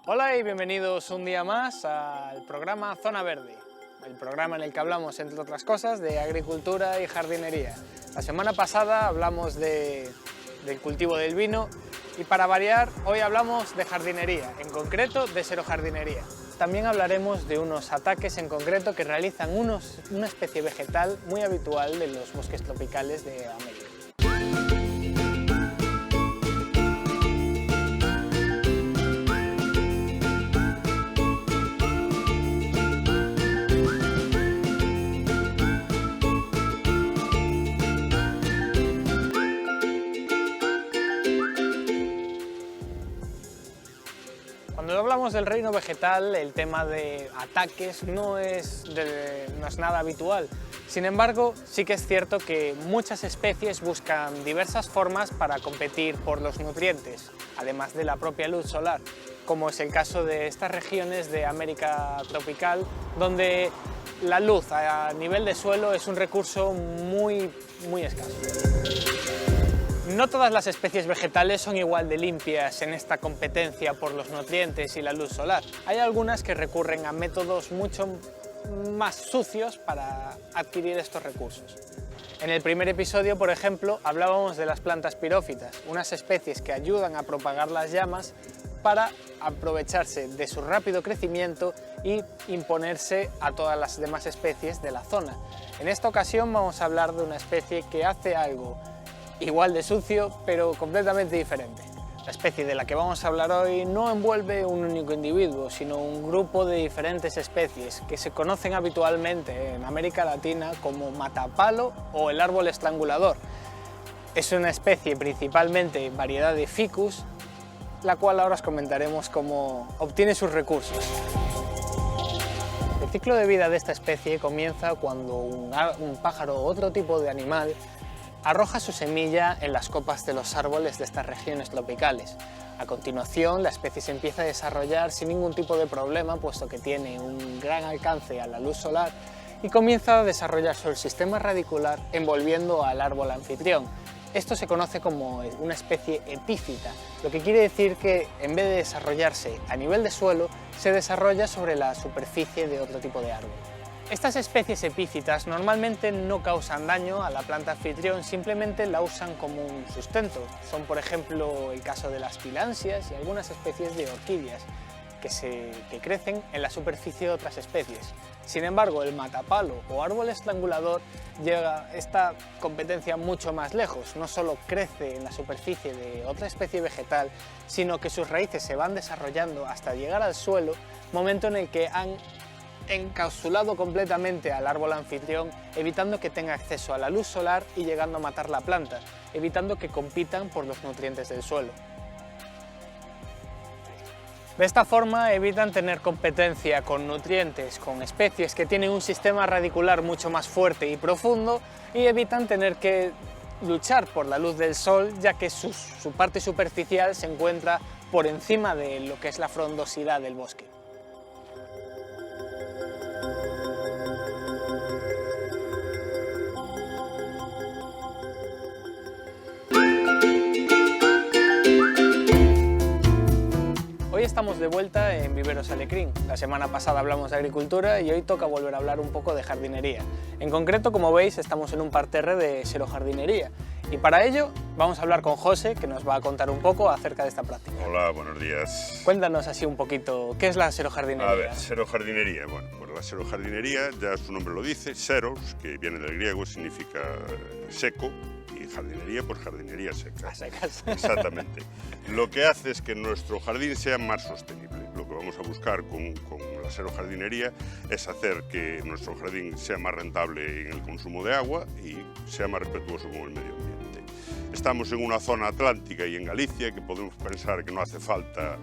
Hola y bienvenidos un día más al programa Zona Verde, el programa en el que hablamos, entre otras cosas, de agricultura y jardinería. La semana pasada hablamos del cultivo del vino y, para variar, hoy hablamos de jardinería, en concreto de xerojardinería. También hablaremos de unos ataques en concreto que realizan una especie vegetal muy habitual de los bosques tropicales de América. Cuando hablamos del reino vegetal, el tema de ataques no es nada habitual. Sin embargo, sí que es cierto que muchas especies buscan diversas formas para competir por los nutrientes, además de la propia luz solar, como es el caso de estas regiones de América tropical, donde la luz a nivel de suelo es un recurso muy escaso. No todas las especies vegetales son igual de limpias en esta competencia por los nutrientes y la luz solar. Hay algunas que recurren a métodos mucho más sucios para adquirir estos recursos. En el primer episodio, por ejemplo, hablábamos de las plantas pirófitas, unas especies que ayudan a propagar las llamas para aprovecharse de su rápido crecimiento y imponerse a todas las demás especies de la zona. En esta ocasión vamos a hablar de una especie que hace algo igual de sucio, pero completamente diferente. La especie de la que vamos a hablar hoy no envuelve un único individuo, sino un grupo de diferentes especies que se conocen habitualmente en América Latina como matapalo o el árbol estrangulador. Es una especie principalmente variedad de ficus, la cual ahora os comentaremos cómo obtiene sus recursos. El ciclo de vida de esta especie comienza cuando un pájaro o otro tipo de animal arroja su semilla en las copas de los árboles de estas regiones tropicales. A continuación, la especie se empieza a desarrollar sin ningún tipo de problema, puesto que tiene un gran alcance a la luz solar, y comienza a desarrollarse el sistema radicular envolviendo al árbol anfitrión. Esto se conoce como una especie epífita, lo que quiere decir que en vez de desarrollarse a nivel de suelo, se desarrolla sobre la superficie de otro tipo de árbol. Estas especies epífitas normalmente no causan daño a la planta anfitrión, simplemente la usan como un sustento. Son, por ejemplo, el caso de las pilansias y algunas especies de orquídeas que crecen en la superficie de otras especies. Sin embargo, el matapalo o árbol estrangulador llega esta competencia mucho más lejos. No solo crece en la superficie de otra especie vegetal, sino que sus raíces se van desarrollando hasta llegar al suelo, momento en el que han encapsulado completamente al árbol anfitrión, evitando que tenga acceso a la luz solar y llegando a matar la planta, evitando que compitan por los nutrientes del suelo. De esta forma evitan tener competencia con nutrientes, con especies que tienen un sistema radicular mucho más fuerte y profundo, y evitan tener que luchar por la luz del sol, ya que su parte superficial se encuentra por encima de lo que es la frondosidad del bosque. Hoy estamos de vuelta en Viveros Alecrín. La semana pasada hablamos de agricultura y hoy toca volver a hablar un poco de jardinería. En concreto, como veis, estamos en un parterre de xerojardinería. Y para ello vamos a hablar con José, que nos va a contar un poco acerca de esta práctica. Hola, buenos días. Cuéntanos así un poquito, ¿qué es la xerojardinería? A ver, xerojardinería. Bueno, pues la xerojardinería, ya su nombre lo dice, xeros, que viene del griego, significa seco, y jardinería, pues jardinería seca. A secas. Exactamente. Lo que hace es que nuestro jardín sea más sostenible. Lo que vamos a buscar con la xerojardinería es hacer que nuestro jardín sea más rentable en el consumo de agua y sea más respetuoso con el medio ambiente. Estamos en una zona atlántica y en Galicia que podemos pensar que no hace falta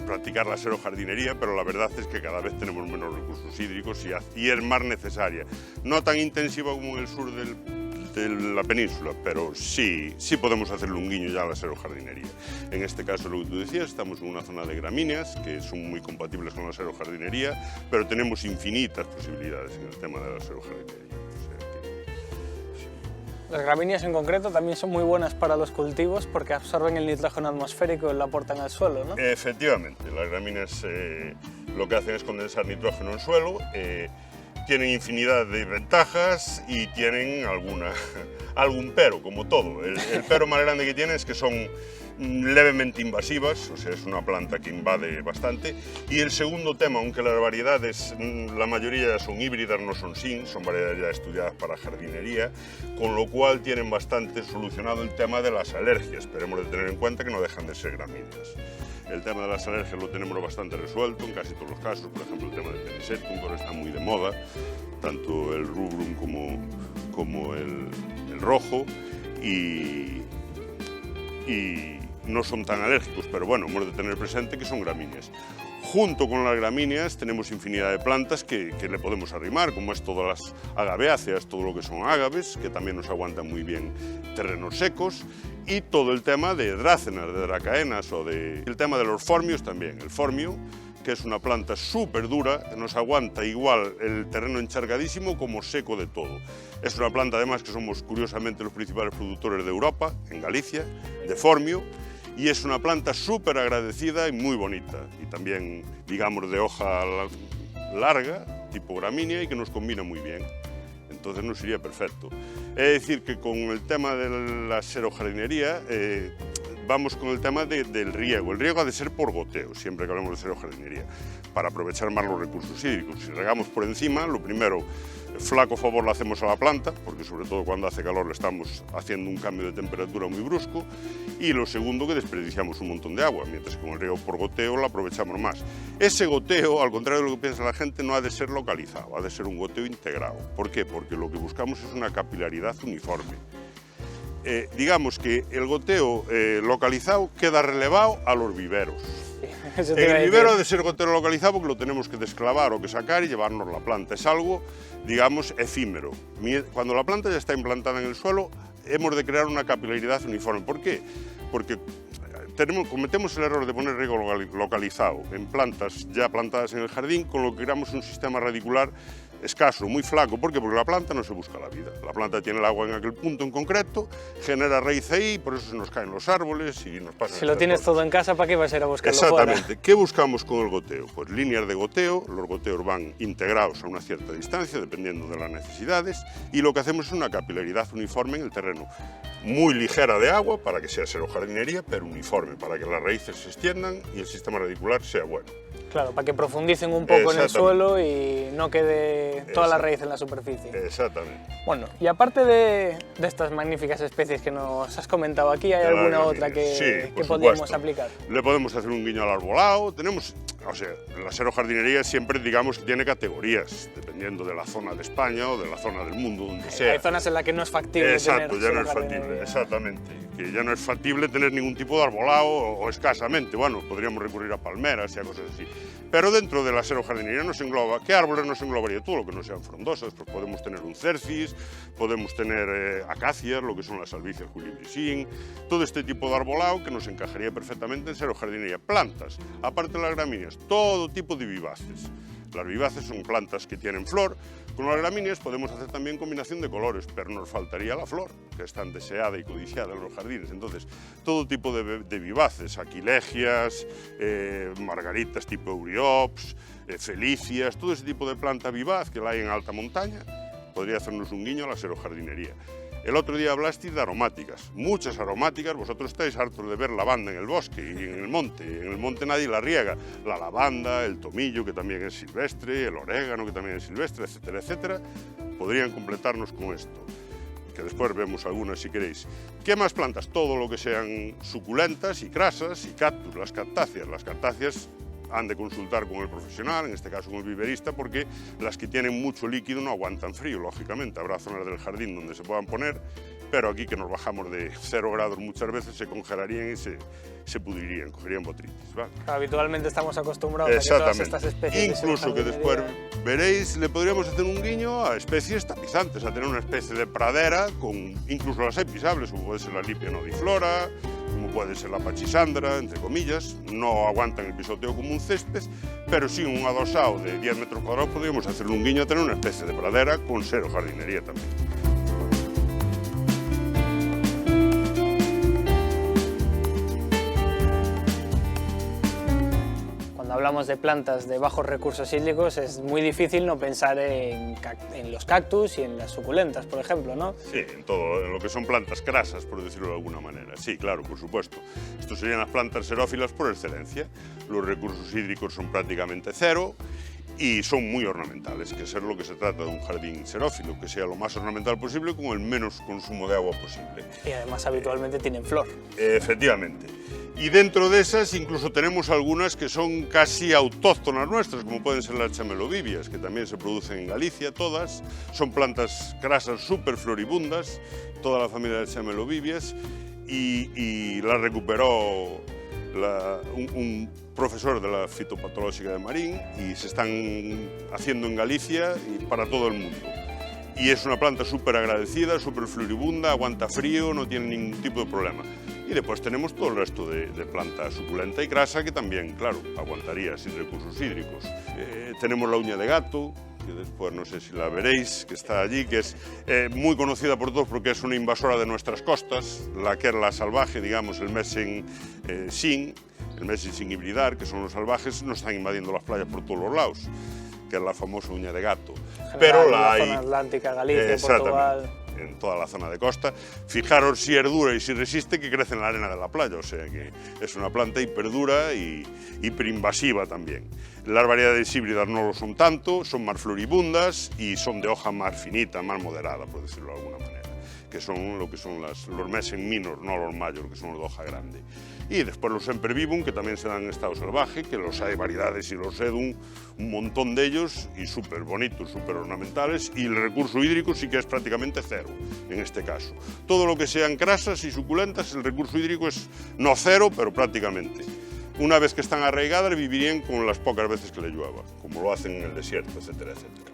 practicar la xerojardinería, pero la verdad es que cada vez tenemos menos recursos hídricos y es más necesaria. No tan intensiva como en el sur de la península, pero sí podemos hacerle un guiño ya a la xerojardinería. En este caso, lo que tú decías, estamos en una zona de gramíneas que son muy compatibles con la xerojardinería, pero tenemos infinitas posibilidades en el tema de la xerojardinería. O sea que, sí. Las gramíneas en concreto también son muy buenas para los cultivos porque absorben el nitrógeno atmosférico y lo aportan al suelo, ¿no? Efectivamente, las gramíneas lo que hacen es condensar nitrógeno en suelo, tienen infinidad de ventajas y tienen algún pero, como todo. El pero más grande que tienen es que son levemente invasivas, o sea, es una planta que invade bastante. Y el segundo tema, aunque las variedades, la mayoría ya son híbridas, no son sin, son variedades ya estudiadas para jardinería, con lo cual tienen bastante solucionado el tema de las alergias, pero hemos de tener en cuenta que no dejan de ser gramíneas. El tema de las alergias lo tenemos bastante resuelto en casi todos los casos, por ejemplo el tema del Penisetum, que ahora está muy de moda, tanto el rubrum como el rojo, y no son tan alérgicos, pero bueno, hemos de tener presente que son gramíneas. Junto con las gramíneas tenemos infinidad de plantas que le podemos arrimar, como es todas las agaveáceas, todo lo que son ágaves, que también nos aguantan muy bien terrenos secos, y todo el tema de drácenas, de dracaenas o el tema de los formios también. El formio, que es una planta súper dura, nos aguanta igual el terreno enchargadísimo como seco de todo. Es una planta además que somos curiosamente los principales productores de Europa, en Galicia, de formio, y es una planta súper agradecida y muy bonita, y también, digamos, de hoja larga, tipo gramínea, y que nos combina muy bien. Entonces nos iría perfecto. Es decir, que con el tema de la xerojardinería, vamos con el tema del riego. El riego ha de ser por goteo, siempre que hablamos de xerojardinería, para aprovechar más los recursos hídricos. Si regamos por encima, lo primero, flaco favor le hacemos a la planta, porque sobre todo cuando hace calor le estamos haciendo un cambio de temperatura muy brusco, y lo segundo, que desperdiciamos un montón de agua, mientras que con el riego por goteo lo aprovechamos más. Ese goteo, al contrario de lo que piensa la gente, no ha de ser localizado, ha de ser un goteo integrado. ¿Por qué? Porque lo que buscamos es una capilaridad uniforme. Digamos que el goteo localizado queda relevado a los viveros. En el vivero ha de ser goteo localizado porque lo tenemos que desclavar o que sacar y llevarnos la planta. Es algo, digamos, efímero. Cuando la planta ya está implantada en el suelo, hemos de crear una capilaridad uniforme. ¿Por qué? Porque cometemos el error de poner riego localizado en plantas ya plantadas en el jardín, con lo que creamos un sistema radicular escaso, muy flaco. ¿Por qué? Porque la planta no se busca la vida. La planta tiene el agua en aquel punto en concreto, genera raíz ahí, por eso se nos caen los árboles y nos pasa. Si lo tienes todo en casa, ¿para qué vas a ir a buscarlo fuera? Exactamente. ¿Qué buscamos con el goteo? Pues líneas de goteo, los goteos van integrados a una cierta distancia, dependiendo de las necesidades, y lo que hacemos es una capilaridad uniforme en el terreno. Muy ligera de agua, para que sea xerojardinería, pero uniforme, para que las raíces se extiendan y el sistema radicular sea bueno. Claro, para que profundicen un poco en el suelo y no quede toda la raíz en la superficie. Exactamente. Bueno, y aparte de estas magníficas especies que nos has comentado aquí, ¿hay alguna otra que podríamos aplicar? Le podemos hacer un guiño al arbolado. Tenemos, o sea, la xerojardinería siempre, digamos, que tiene categorías, dependiendo de la zona de España o de la zona del mundo, donde sea. Hay zonas en las que no es factible tener ya no es factible, exactamente. Que ya no es factible tener ningún tipo de arbolado o escasamente. Bueno, podríamos recurrir a palmeras y a cosas así. Pero dentro de la xerojardinería nos engloba, ¿qué árboles nos englobaría? Todo lo que no sean frondosas, pues podemos tener un cercis, podemos tener acacias, lo que son las albicias julibrisín, todo este tipo de arbolado que nos encajaría perfectamente en xerojardinería. Plantas, aparte de las gramíneas, todo tipo de vivaces. Las vivaces son plantas que tienen flor. Con las gramíneas podemos hacer también combinación de colores, pero nos faltaría la flor, que es tan deseada y codiciada en los jardines. Entonces, todo tipo de vivaces, aquilegias, margaritas tipo euriops, felicias, todo ese tipo de planta vivaz que la hay en alta montaña, podría hacernos un guiño a la xerojardinería. El otro día hablasteis de aromáticas, muchas aromáticas. Vosotros estáis hartos de ver lavanda en el bosque y en el monte. En el monte nadie la riega. La lavanda, el tomillo, que también es silvestre, el orégano, que también es silvestre, etcétera, etcétera, podrían completarnos con esto, que después vemos algunas si queréis. ¿Qué más plantas? Todo lo que sean suculentas y crasas y cactus, las cactáceas. Las cactáceas han de consultar con el profesional, en este caso con el viverista, porque las que tienen mucho líquido no aguantan frío, lógicamente. Habrá zonas del jardín donde se puedan poner, pero aquí que nos bajamos de 0 grados muchas veces se congelarían y se pudrirían, cogerían botrytis, ¿vale? Habitualmente estamos acostumbrados a que todas estas especies... Incluso que después veréis, le podríamos hacer un guiño a especies tapizantes, a tener una especie de pradera, incluso las hay pisables, como puede ser la Lipia nodiflora, como puede ser la pachisandra, entre comillas. No aguantan el pisoteo como un césped, pero sí un adosado de 10 metros cuadrados podríamos hacerle un guiño a tener una especie de pradera con xerojardinería también. hablamos de plantas de bajos recursos hídricos, es muy difícil no pensar en los cactus y en las suculentas, por ejemplo, ¿no? Sí, en todo, en lo que son plantas crasas, por decirlo de alguna manera. Sí, claro, por supuesto. Estos serían las plantas xerófilas por excelencia. Los recursos hídricos son prácticamente cero y son muy ornamentales, que es lo que se trata de un jardín xerófilo, que sea lo más ornamental posible con el menos consumo de agua posible. Y además habitualmente tienen flor. Efectivamente. Y dentro de esas incluso tenemos algunas que son casi autóctonas nuestras, como pueden ser las chamelobibias, que también se producen en Galicia, todas. Son plantas crasas súper floribundas, toda la familia de chamelobibias, y la recuperó un profesor de la fitopatológica de Marín y se están haciendo en Galicia y para todo el mundo. Y es una planta súper agradecida, súper floribunda, aguanta frío, no tiene ningún tipo de problema. Y después tenemos todo el resto de planta suculenta y grasa que también, claro, aguantaría sin recursos hídricos. Tenemos la uña de gato, que después no sé si la veréis, que está allí, que es muy conocida por todos porque es una invasora de nuestras costas, la que es la salvaje, digamos, el Messing sin, el Messing sin hibridar, que son los salvajes, nos están invadiendo las playas por todos los lados, que es la famosa uña de gato. Pero la zona atlántica, Galicia, Portugal... en toda la zona de costa. Fijaros si es dura y si resiste, que crece en la arena de la playa, o sea que es una planta hiperdura y hiperinvasiva también. Las variedades híbridas no lo son tanto, son más floribundas y son de hoja más finita, más moderada, por decirlo de alguna manera, que son lo que son los Messing minor, no los major, que son los de hoja grande. Y después los Sempervivum, que también se dan en estado salvaje, que los hay variedades y los sedum, un montón de ellos, y súper bonitos, súper ornamentales, y el recurso hídrico sí que es prácticamente cero, en este caso. Todo lo que sean crasas y suculentas, el recurso hídrico es no cero, pero prácticamente. Una vez que están arraigadas, vivirían con las pocas veces que le llueva, como lo hacen en el desierto, etcétera, etcétera.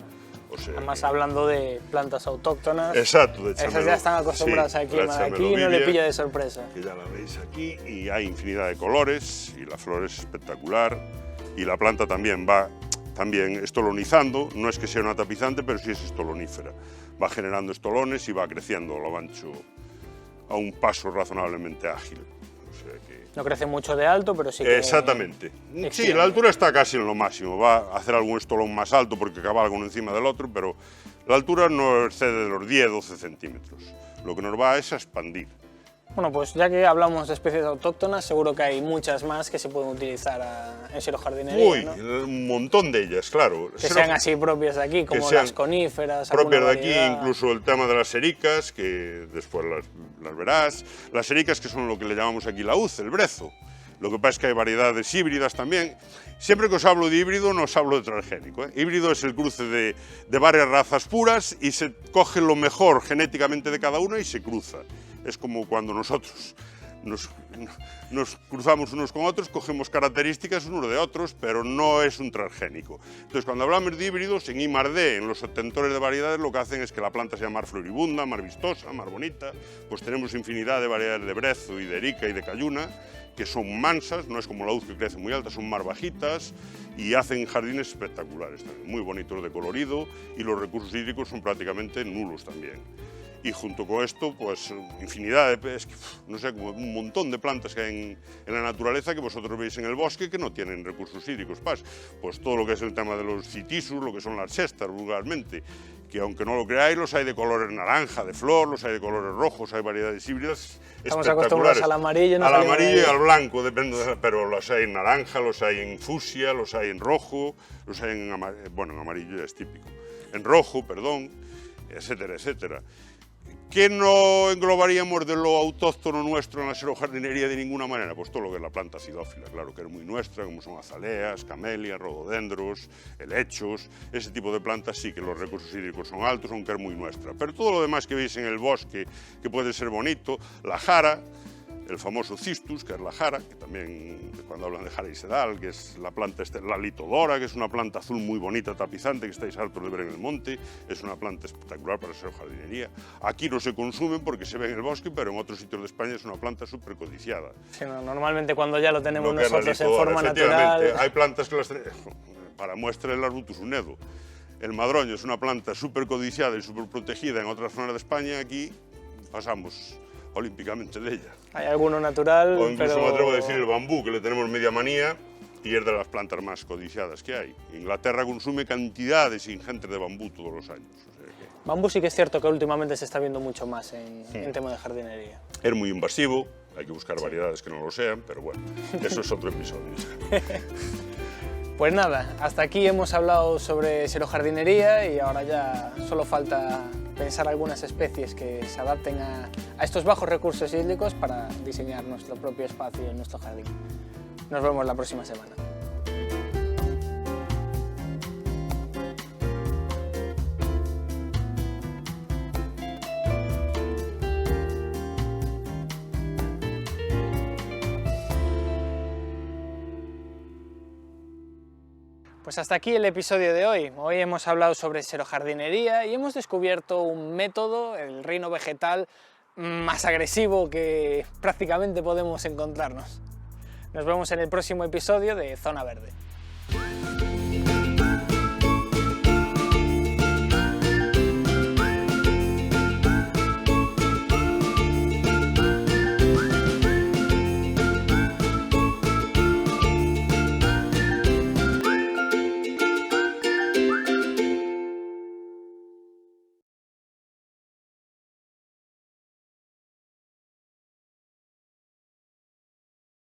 O sea, además, hablando de plantas autóctonas, exacto, de esas ya están acostumbradas aquí, aquí no le pilla de sorpresa. Que ya la veis aquí, y hay infinidad de colores, y la flor es espectacular, y la planta también va estolonizando, no es que sea una tapizante, pero sí es estolonífera. Va generando estolones y va creciendo a lo ancho a un paso razonablemente ágil. O sea que... No crece mucho de alto, pero sí que... Exactamente. Sí, la altura está casi en lo máximo. Va a hacer algún estolón más alto porque cabalga uno encima del otro, pero la altura no excede de los 10-12 centímetros. Lo que nos va es a expandir. Bueno, pues ya que hablamos de especies autóctonas, seguro que hay muchas más que se pueden utilizar en xerojardinería, Uy, ¿no? un montón de ellas, claro. Que sean así propias de aquí, como las coníferas. Propias de aquí, incluso el tema de las ericas, que después las verás. Las ericas, que son lo que le llamamos aquí la uz, el brezo. Lo que pasa es que hay variedades híbridas también. Siempre que os hablo de híbrido, no os hablo de transgénico. Híbrido es el cruce de varias razas puras y se coge lo mejor genéticamente de cada una y se cruza. Es como cuando nosotros nos cruzamos unos con otros, cogemos características unos de otros, pero no es un transgénico. Entonces, cuando hablamos de híbridos, en I+D, en los obtentores de variedades, lo que hacen es que la planta sea más floribunda, más vistosa, más bonita. Pues tenemos infinidad de variedades de brezo y de erica y de cayuna, que son mansas, no es como la uz que crece muy alta, son más bajitas y hacen jardines espectaculares también, muy bonitos de colorido, y los recursos hídricos son prácticamente nulos también. Y junto con esto, pues infinidad de, no sé, como un montón de plantas que hay en la naturaleza que vosotros veis en el bosque que no tienen recursos hídricos. Pues todo lo que es el tema de los citisus, lo que son las chestas vulgarmente, que aunque no lo creáis, los hay de colores naranja, de flor, los hay de colores rojos, hay variedades híbridas Estamos acostumbrados al amarillo, no al amarillo y al blanco, depende, pero los hay en naranja, los hay en fucsia, los hay en rojo, los hay en bueno, en amarillo ya es típico, en rojo, perdón, etcétera, etcétera. ¿Qué no englobaríamos de lo autóctono nuestro en la xerojardinería de ninguna manera? Pues todo lo que es la planta acidófila, claro que es muy nuestra, como son azaleas, camelias, rododendros, helechos, ese tipo de plantas sí que los recursos hídricos son altos, aunque es muy nuestra. Pero todo lo demás que veis en el bosque, que puede ser bonito, la jara, el famoso cistus, que es la jara, que también cuando hablan de jara y sedal, que es la planta, la litodora, que es una planta azul muy bonita, tapizante, que estáis hartos de ver en el monte, es una planta espectacular para ser jardinería. Aquí no se consumen porque se ve en el bosque, pero en otros sitios de España es una planta súper codiciada. Sí, no, normalmente cuando ya lo tenemos nosotros en forma natural... Hay plantas que las para muestra el Arbutus unedo. El madroño es una planta súper codiciada y súper protegida en otras zonas de España, aquí pasamos olímpicamente de ella. Hay alguno natural, o incluso pero... me atrevo a decir el bambú, que le tenemos media manía, y es de las plantas más codiciadas que hay. Inglaterra consume cantidades ingentes de bambú todos los años. O sea que Bambú sí que es cierto que últimamente se está viendo mucho más en tema de jardinería. es muy invasivo, hay que buscar variedades que no lo sean, pero bueno, eso es otro episodio. Pues nada, hasta aquí hemos hablado sobre xerojardinería y ahora ya solo falta pensar algunas especies que se adapten a estos bajos recursos hídricos para diseñar nuestro propio espacio en nuestro jardín. Nos vemos la próxima semana. Pues hasta aquí el episodio de hoy. Hoy hemos hablado sobre xerojardinería y hemos descubierto un método, el reino vegetal, más agresivo que prácticamente podemos encontrarnos. Nos vemos en el próximo episodio de Zona Verde.